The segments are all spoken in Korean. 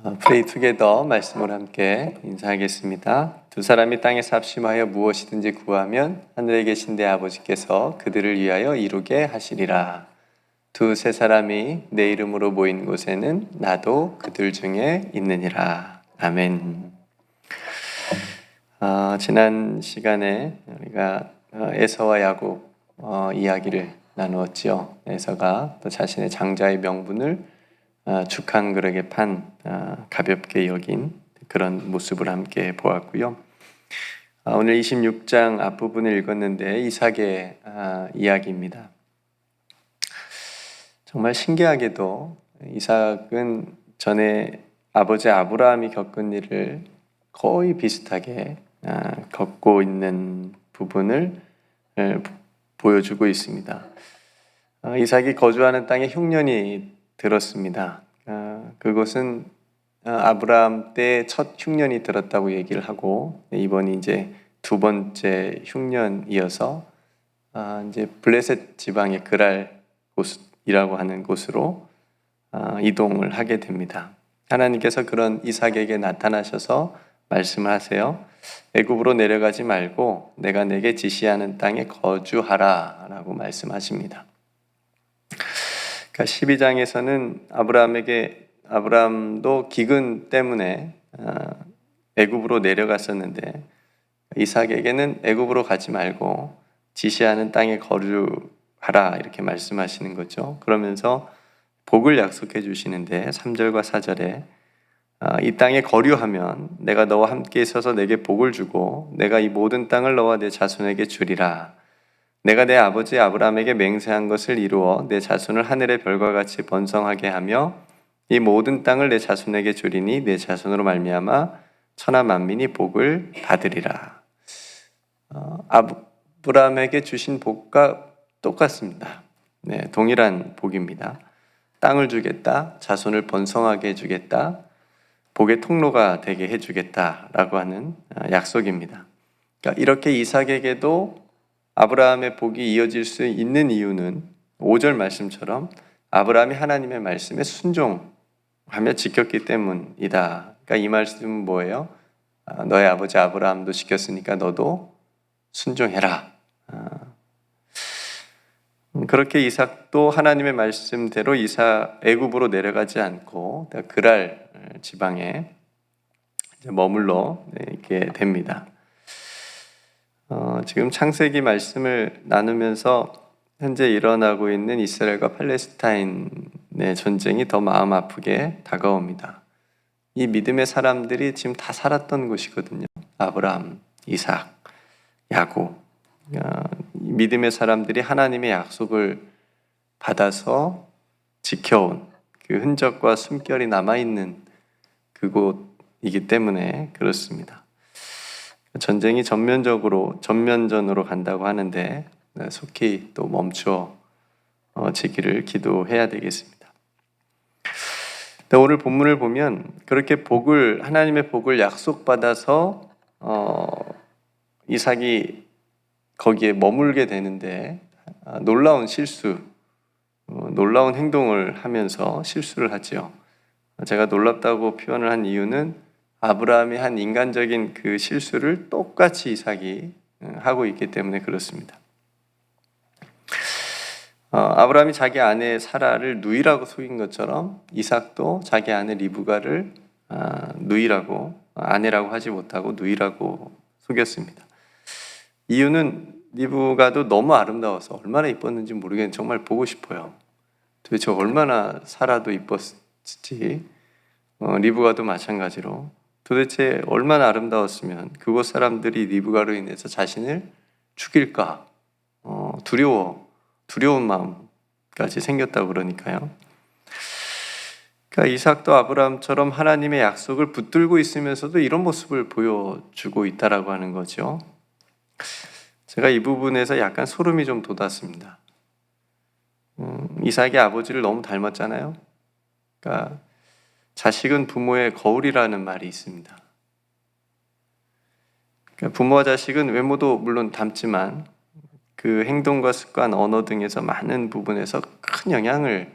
Pray together 말씀을 함께 인사하겠습니다. 두 사람이 땅에서 합심하여 무엇이든지 구하면 하늘에 계신 내 아버지께서 그들을 위하여 이루게 하시리라. 두세 사람이 내 이름으로 모인 곳에는 나도 그들 중에 있느니라. 아멘. 지난 시간에 우리가 에서와 야곱 이야기를 나누었죠. 에서가 또 자신의 장자의 명분을 죽한 그릇에 판 가볍게 여긴 그런 모습을 함께 보았고요. 오늘 26장 앞부분을 읽었는데 이삭의 이야기입니다. 정말 신기하게도 이삭은 전에 아버지 아브라함이 겪은 일을 거의 비슷하게 겪고 있는 부분을 보여주고 있습니다. 이삭이 거주하는 땅에 흉년이 들었습니다. 그것은 아브라함 때 첫 흉년이 들었다고 얘기를 하고 이번이 이제 두 번째 흉년이어서 이제 블레셋 지방의 그랄 곳이라고 하는 곳으로 이동을 하게 됩니다. 하나님께서 그런 이삭에게 나타나셔서 말씀을 하세요. 애굽으로 내려가지 말고 내가 내게 지시하는 땅에 거주하라 라고 말씀하십니다. 12장에서는 아브라함도 기근 때문에 애굽으로 내려갔었는데 이삭에게는 애굽으로 가지 말고 지시하는 땅에 거주하라 이렇게 말씀하시는 거죠. 그러면서 복을 약속해 주시는데 3절과 4절에 이 땅에 거류하면 내가 너와 함께 있어서 내게 복을 주고 내가 이 모든 땅을 너와 내 자손에게 주리라. 내가 내 아버지 아브라함에게 맹세한 것을 이루어 내 자손을 하늘의 별과 같이 번성하게 하며 이 모든 땅을 내 자손에게 주리니 내 자손으로 말미암아 천하 만민이 복을 받으리라. 아브라함에게 주신 복과 똑같습니다. 동일한 복입니다. 땅을 주겠다, 자손을 번성하게 해주겠다, 복의 통로가 되게 해주겠다라고 하는 약속입니다. 그러니까 이렇게 이삭에게도 아브라함의 복이 이어질 수 있는 이유는 5절 말씀처럼 아브라함이 하나님의 말씀에 순종하며 지켰기 때문이다. 그러니까 이 말씀은 뭐예요? 너의 아버지 아브라함도 지켰으니까 너도 순종해라. 그렇게 이삭도 하나님의 말씀대로 애굽으로 내려가지 않고 그랄 지방에 머물러 있게 됩니다. 지금 창세기 말씀을 나누면서 현재 일어나고 있는 이스라엘과 팔레스타인의 전쟁이 더 마음 아프게 다가옵니다. 이 믿음의 사람들이 지금 다 살았던 곳이거든요. 아브라함, 이삭, 야곱. 믿음의 사람들이 하나님의 약속을 받아서 지켜온 그 흔적과 숨결이 남아있는 그곳이기 때문에 그렇습니다. 전쟁이 전면전으로 간다고 하는데 속히 또 멈춰지기를 기도해야 되겠습니다. 오늘 본문을 보면 그렇게 하나님의 복을 약속받아서 이삭이 거기에 머물게 되는데 놀라운 놀라운 행동을 하면서 실수를 하죠. 제가 놀랍다고 표현을 한 이유는 아브라함이 한 인간적인 그 실수를 똑같이 이삭이 하고 있기 때문에 그렇습니다. 아브라함이 자기 아내 사라를 누이라고 속인 것처럼 이삭도 자기 아내 리브가를 아내라고 하지 못하고 누이라고 속였습니다. 이유는 리브가도 너무 아름다워서 얼마나 이뻤는지 모르겠는데 정말 보고 싶어요. 도대체 얼마나 사라도 이뻤을지 리브가도 마찬가지로 도대체 얼마나 아름다웠으면 그곳 사람들이 리브가로 인해서 자신을 죽일까 두려운 마음까지 생겼다고 그러니까요. 그러니까 이삭도 아브라함처럼 하나님의 약속을 붙들고 있으면서도 이런 모습을 보여주고 있다라고 하는 거죠. 제가 이 부분에서 약간 소름이 좀 돋았습니다. 이삭이 아버지를 너무 닮았잖아요. 그러니까 자식은 부모의 거울이라는 말이 있습니다. 그러니까 부모와 자식은 외모도 물론 닮지만 그 행동과 습관, 언어 등에서 많은 부분에서 큰 영향을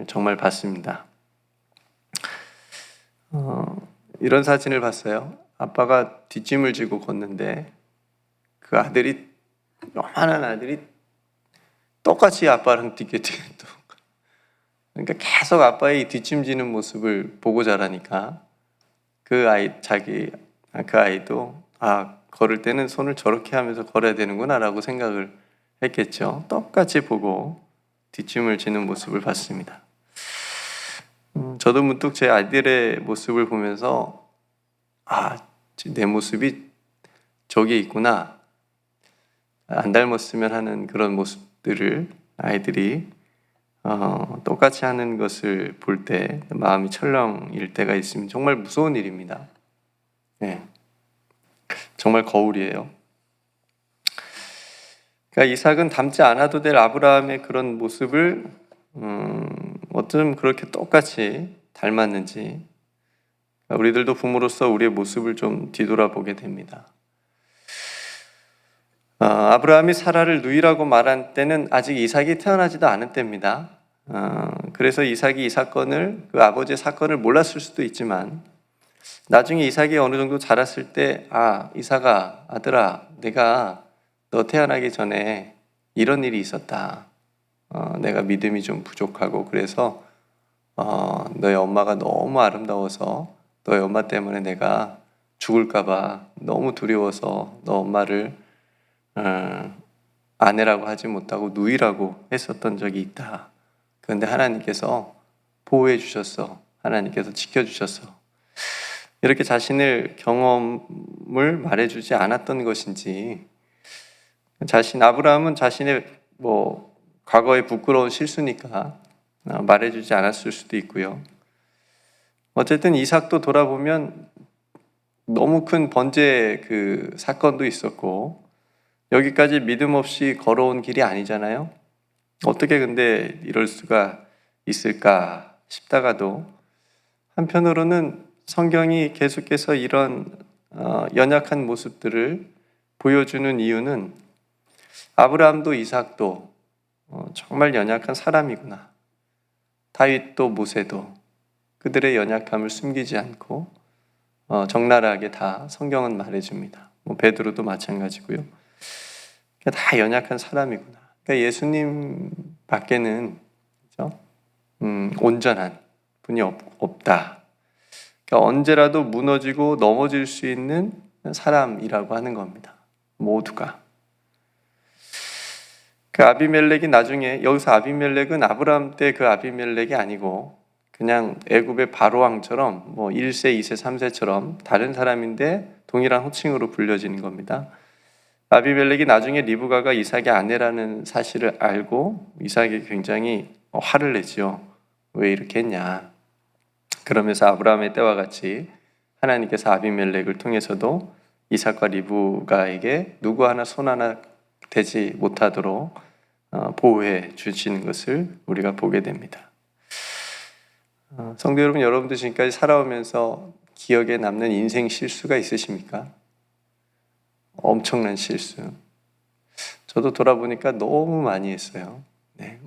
정말 받습니다. 이런 사진을 봤어요. 아빠가 뒷짐을 지고 걷는데 그 아들이, 요만한 아들이 똑같이 아빠랑 뒤에 또, 그러니까 계속 아빠의 뒷짐 지는 모습을 보고 자라니까 그 아이도 걸을 때는 손을 저렇게 하면서 걸어야 되는구나 라고 생각을 했겠죠. 똑같이 보고 뒷짐을 지는 모습을 봤습니다. 저도 문득 제 아이들의 모습을 보면서 내 모습이 저기에 있구나, 안 닮았으면 하는 그런 모습들을 아이들이 똑같이 하는 것을 볼 때 마음이 철렁일 때가 있으면 정말 무서운 일입니다. 네, 정말 거울이에요. 그러니까 이삭은 닮지 않아도 될 아브라함의 그런 모습을 어쩜 그렇게 똑같이 닮았는지 우리들도 부모로서 우리의 모습을 좀 뒤돌아보게 됩니다. 아브라함이 사라를 누이라고 말한 때는 아직 이삭이 태어나지도 않은 때입니다. 그래서 이삭이 이 사건을, 그 아버지의 사건을 몰랐을 수도 있지만 나중에 이삭이 어느 정도 자랐을 때 이삭아, 아들아, 내가 너 태어나기 전에 이런 일이 있었다. 내가 믿음이 좀 부족하고 그래서 너희 엄마가 너무 아름다워서 너희 엄마 때문에 내가 죽을까봐 너무 두려워서 너 엄마를 아내라고 하지 못하고 누이라고 했었던 적이 있다. 그런데 하나님께서 보호해 주셨어. 하나님께서 지켜주셨어. 이렇게 자신을 경험을 말해주지 않았던 것인지, 아브라함은 자신의 과거의 부끄러운 실수니까 말해주지 않았을 수도 있고요. 어쨌든 이삭도 돌아보면 너무 큰 번제 그 사건도 있었고 여기까지 믿음 없이 걸어온 길이 아니잖아요. 어떻게 근데 이럴 수가 있을까 싶다가도 한편으로는 성경이 계속해서 이런 연약한 모습들을 보여주는 이유는 아브라함도 이삭도 정말 연약한 사람이구나. 다윗도 모세도 그들의 연약함을 숨기지 않고 적나라하게 다 성경은 말해줍니다. 베드로도 마찬가지고요. 다 연약한 사람이구나. 그러니까 예수님 밖에는 그렇죠? 온전한 분이 없다. 그러니까 언제라도 무너지고 넘어질 수 있는 사람이라고 하는 겁니다. 모두가. 그 아비멜렉이 나중에, 여기서 아비멜렉은 아브라함 때 그 아비멜렉이 아니고 그냥 애굽의 바로 왕처럼 1세, 2세, 3세처럼 다른 사람인데 동일한 호칭으로 불려지는 겁니다. 아비멜렉이 나중에 리브가가 이삭의 아내라는 사실을 알고 이삭이 굉장히 화를 내죠. 왜 이렇게 했냐. 그러면서 아브라함의 때와 같이 하나님께서 아비멜렉을 통해서도 이삭과 리브가에게 누구 하나 손 하나 대지 못하도록 보호해 주시는 것을 우리가 보게 됩니다. 성도 여러분, 여러분도 지금까지 살아오면서 기억에 남는 인생 실수가 있으십니까? 엄청난 실수. 저도 돌아보니까 너무 많이 했어요. 네,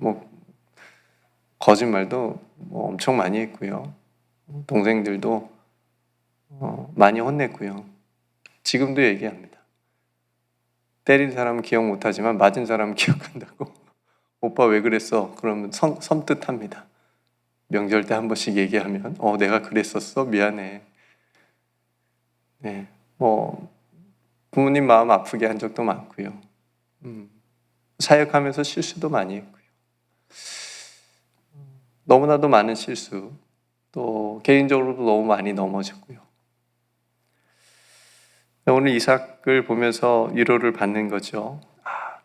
거짓말도 엄청 많이 했고요. 동생들도 많이 혼냈고요. 지금도 얘기합니다. 때린 사람은 기억 못하지만 맞은 사람은 기억한다고. 오빠 왜 그랬어? 그러면 섬뜩합니다. 명절 때 한 번씩 얘기하면 내가 그랬었어? 미안해. 네, 부모님 마음 아프게 한 적도 많고요. 사역하면서 실수도 많이 했고요. 너무나도 많은 실수, 또 개인적으로도 너무 많이 넘어졌고요. 오늘 이삭을 보면서 위로를 받는 거죠.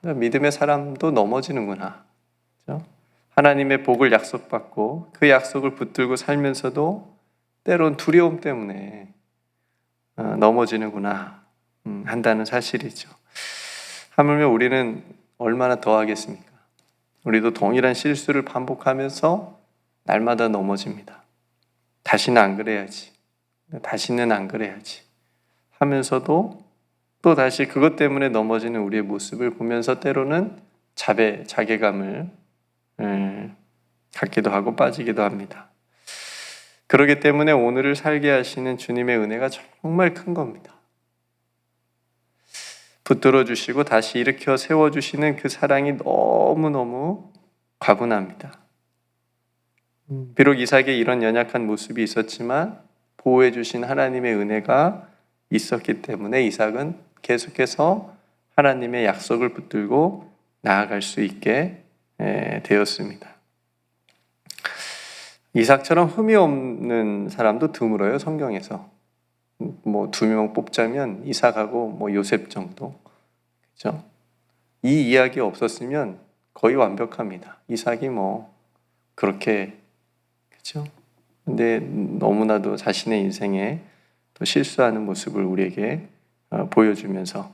믿음의 사람도 넘어지는구나. 그렇죠? 하나님의 복을 약속받고 그 약속을 붙들고 살면서도 때론 두려움 때문에 넘어지는구나 한다는 사실이죠. 하물며 우리는 얼마나 더 하겠습니까? 우리도 동일한 실수를 반복하면서 날마다 넘어집니다. 다시는 안 그래야지. 다시는 안 그래야지. 하면서도 또 다시 그것 때문에 넘어지는 우리의 모습을 보면서 때로는 자괴감을 갖기도 하고 빠지기도 합니다. 그렇기 때문에 오늘을 살게 하시는 주님의 은혜가 정말 큰 겁니다. 붙들어 주시고 다시 일으켜 세워주시는 그 사랑이 너무너무 과분합니다. 비록 이삭의 이런 연약한 모습이 있었지만 보호해 주신 하나님의 은혜가 있었기 때문에 이삭은 계속해서 하나님의 약속을 붙들고 나아갈 수 있게 되었습니다. 이삭처럼 흠이 없는 사람도 드물어요, 성경에서. 뭐 2명 뽑자면 이삭하고 뭐 요셉 정도. 그죠? 이 이야기 없었으면 거의 완벽합니다. 이삭이 뭐 그렇게, 그죠? 근데 너무나도 자신의 인생에 또 실수하는 모습을 우리에게 보여주면서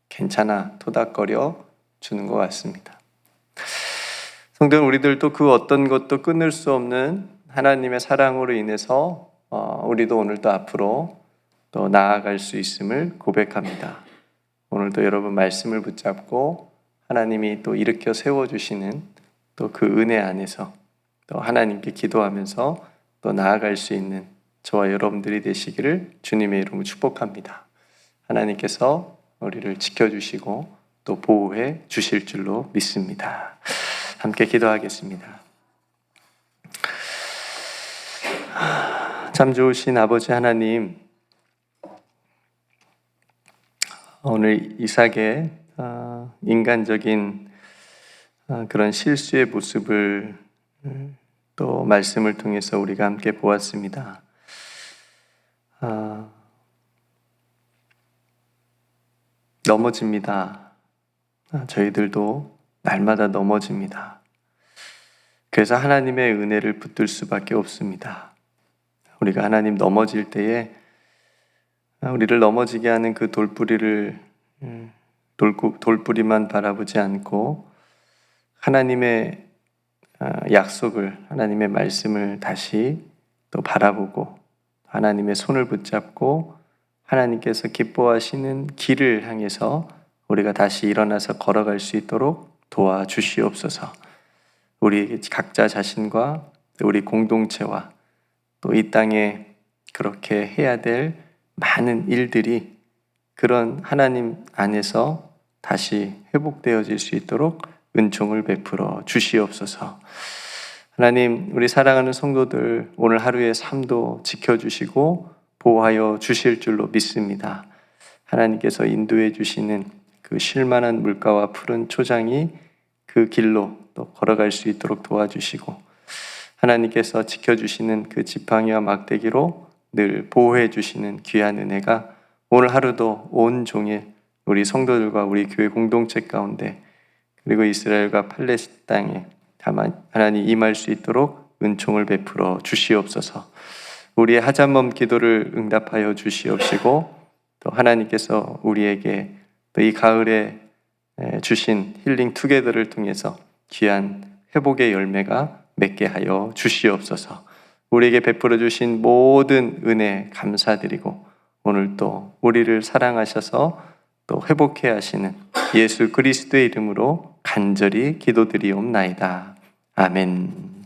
괜찮아 토닥거려 주는 것 같습니다. 성도는 우리들도 그 어떤 것도 끊을 수 없는 하나님의 사랑으로 인해서 우리도 오늘도 앞으로 또 나아갈 수 있음을 고백합니다. 오늘도 여러분 말씀을 붙잡고 하나님이 또 일으켜 세워주시는 또 그 은혜 안에서 또 하나님께 기도하면서 또 나아갈 수 있는 저와 여러분들이 되시기를 주님의 이름으로 축복합니다. 하나님께서 우리를 지켜주시고 또 보호해 주실 줄로 믿습니다. 함께 기도하겠습니다. 참 좋으신 아버지 하나님, 오늘 이삭의 인간적인 그런 실수의 모습을 또 말씀을 통해서 우리가 함께 보았습니다. 넘어집니다. 저희들도 날마다 넘어집니다. 그래서 하나님의 은혜를 붙들 수밖에 없습니다. 우리가 하나님 넘어질 때에 우리를 넘어지게 하는 그 돌뿌리만 바라보지 않고 하나님의 약속을, 하나님의 말씀을 다시 또 바라보고 하나님의 손을 붙잡고 하나님께서 기뻐하시는 길을 향해서 우리가 다시 일어나서 걸어갈 수 있도록 도와주시옵소서. 우리 각자 자신과 우리 공동체와 또 이 땅에 그렇게 해야 될 많은 일들이 그런 하나님 안에서 다시 회복되어질 수 있도록 은총을 베풀어 주시옵소서. 하나님, 우리 사랑하는 성도들 오늘 하루의 삶도 지켜주시고 보호하여 주실 줄로 믿습니다. 하나님께서 인도해 주시는 그 쉴만한 물가와 푸른 초장이 그 길로 또 걸어갈 수 있도록 도와주시고 하나님께서 지켜주시는 그 지팡이와 막대기로 늘 보호해 주시는 귀한 은혜가 오늘 하루도 온종일 우리 성도들과 우리 교회 공동체 가운데 그리고 이스라엘과 팔레스타인 땅에 하나님 임할 수 있도록 은총을 베풀어 주시옵소서. 우리의 하잘멈 기도를 응답하여 주시옵시고 또 하나님께서 우리에게 또 이 가을에 주신 힐링 투게더를 통해서 귀한 회복의 열매가 맺게 하여 주시옵소서. 우리에게 베풀어 주신 모든 은혜 감사드리고 오늘 또 우리를 사랑하셔서 또 회복해 하시는 예수 그리스도의 이름으로 간절히 기도드리옵나이다. 아멘.